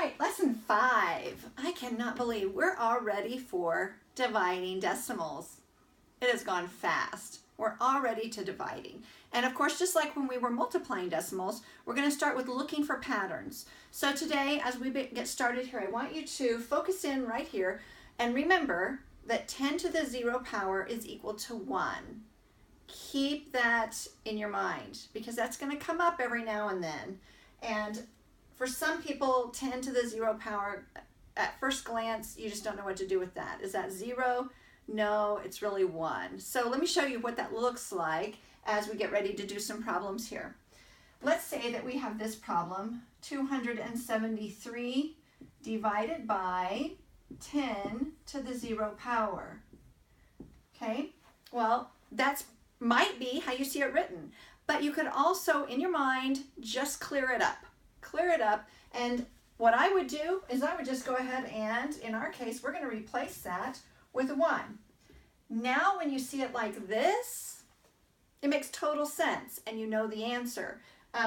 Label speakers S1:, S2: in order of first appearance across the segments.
S1: right, lesson 5. I cannot believe we're all ready for dividing decimals. It has gone fast. We're already to dividing. And of course, just like when we were multiplying decimals, we're going to start with looking for patterns. So today, as we get started here, I want you to focus in right here and remember that 10 to the 0 power is equal to 1. Keep that in your mind because that's going to come up every now and then. And for some people, 10 to the 0 power, at first glance, you just don't know what to do with that. Is that 0? No, it's really 1. So let me show you what that looks like as we get ready to do some problems here. Let's say that we have this problem, 273 divided by 10 to the 0 power. Okay, well, that might be how you see it written, but you could also, in your mind, just clear it up. Clear it up, and what I would do is I would just go ahead and, in our case, we're going to replace that with 1. Now when you see it like this, it makes total sense and you know the answer.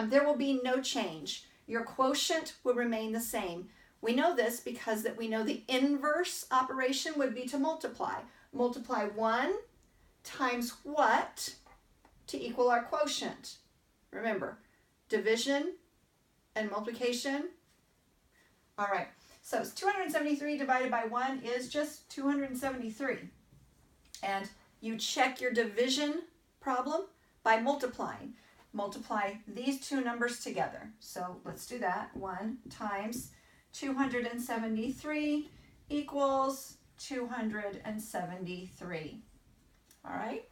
S1: There will be no change. Your quotient will remain the same. We know this because that we know the inverse operation would be to multiply. Multiply 1 times what to equal our quotient? Remember, division and multiplication. All right, so 273 divided by 1 is just 273. And you check your division problem by multiplying. Multiply these two numbers together. So let's do that. 1 times 273 equals 273. All right,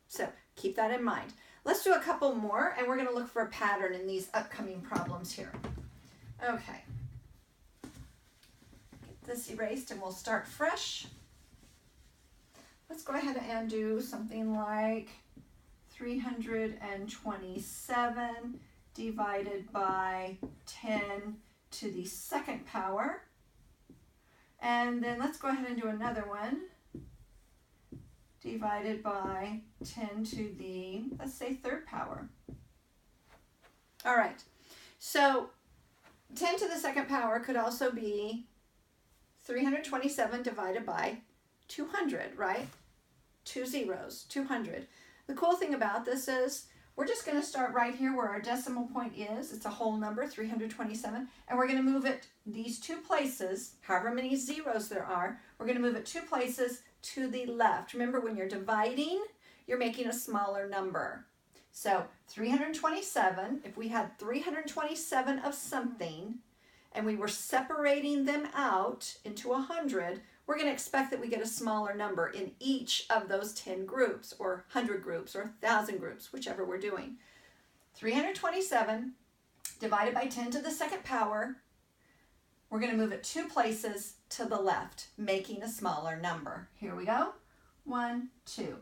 S1: so keep that in mind. Let's do a couple more, and we're going to look for a pattern in these upcoming problems here. Okay. Get this erased, and we'll start fresh. Let's go ahead and do something like 327 divided by 10 to the 2nd power. And then let's go ahead and do another one. Divided by 10 to the, let's say, 3rd power. All right, so 10 to the 2nd power could also be 327 divided by 200, right? 2 zeros, 200. The cool thing about this is we're just going to start right here where our decimal point is. It's a whole number, 327, and we're going to move it these 2 places, however many zeros there are, we're going to move it 2 places to the left. Remember, when you're dividing, you're making a smaller number. So 327, if we had 327 of something and we were separating them out into 100, we're going to expect that we get a smaller number in each of those 10 groups or 100 groups or 1,000 groups, whichever we're doing. 327 divided by 10 to the 2nd power, we're going to move it 2 places to the left, making a smaller number. Here we go. 1, 2.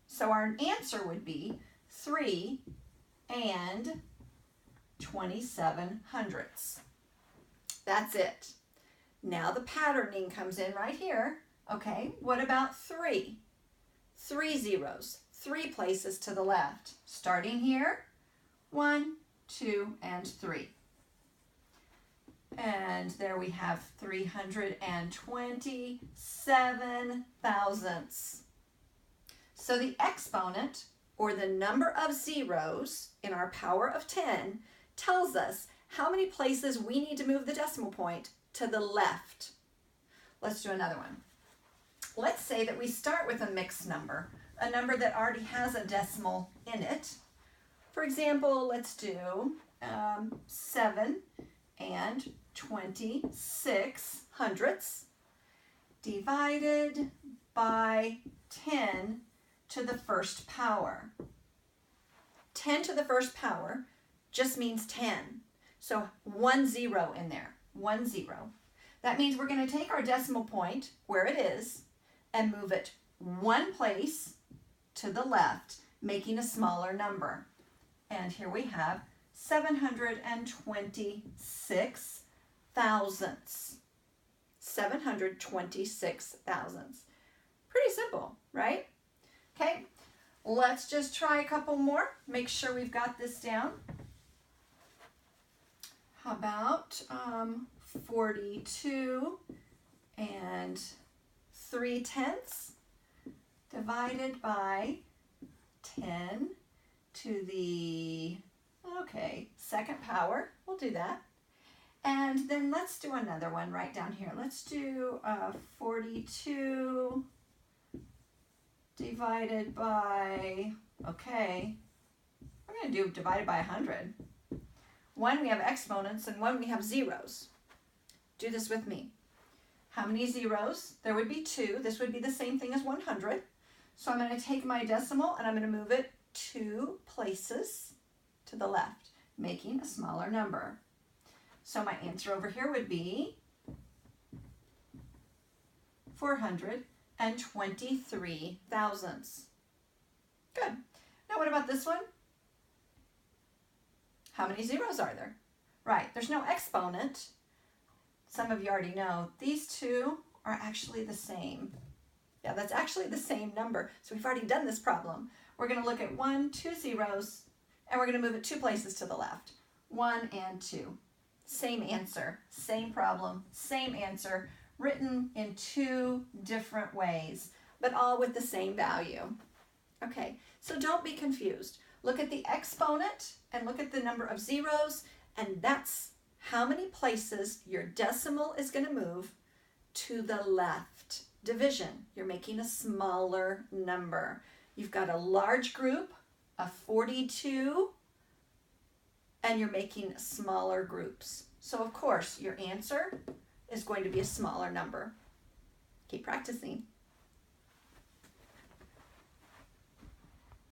S1: So our answer would be 3 and 27 hundredths. That's it. Now the patterning comes in right here. Okay, what about 3? 3 zeros, 3 places to the left. Starting here, 1, 2, and 3. And there we have 327 thousandths. So the exponent, or the number of zeros in our power of 10, tells us how many places we need to move the decimal point to the left. Let's do another one. Let's say that we start with a mixed number, a number that already has a decimal in it. For example, let's do 7 and 26 hundredths divided by 10 to the 1st power. 10 to the 1st power just means 10. So 1 0 in there, 1 0. That means we're going to take our decimal point where it is and move it 1 place to the left, making a smaller number. And here we have 726 thousandths. 726 thousandths. Pretty simple, right? Okay, let's just try a couple more. Make sure we've got this down. How about 42 and 3/10 divided by 10 to the, okay, second power. We'll do that. And then let's do another one right down here. Let's do 42 divided by, okay, we're going to do divided by 100. One we have exponents and one we have zeros. Do this with me. How many zeros? There would be 2. This would be the same thing as 100. So I'm going to take my decimal and I'm going to move it 2 places to the left, making a smaller number. So my answer over here would be 423 thousandths. Good. Now what about this one? How many zeros are there? Right, there's no exponent. Some of you already know these two are actually the same. Yeah, that's actually the same number. So we've already done this problem. We're going to look at 1, 2 zeros, and we're going to move it 2 places to the left. 1 and 2. Same answer, same problem, same answer, written in 2 different ways, but all with the same value. Okay, so don't be confused. Look at the exponent and look at the number of zeros, and that's how many places your decimal is going to move to the left. Division, you're making a smaller number. You've got a large group of 42, and you're making smaller groups. So of course, your answer is going to be a smaller number. Keep practicing.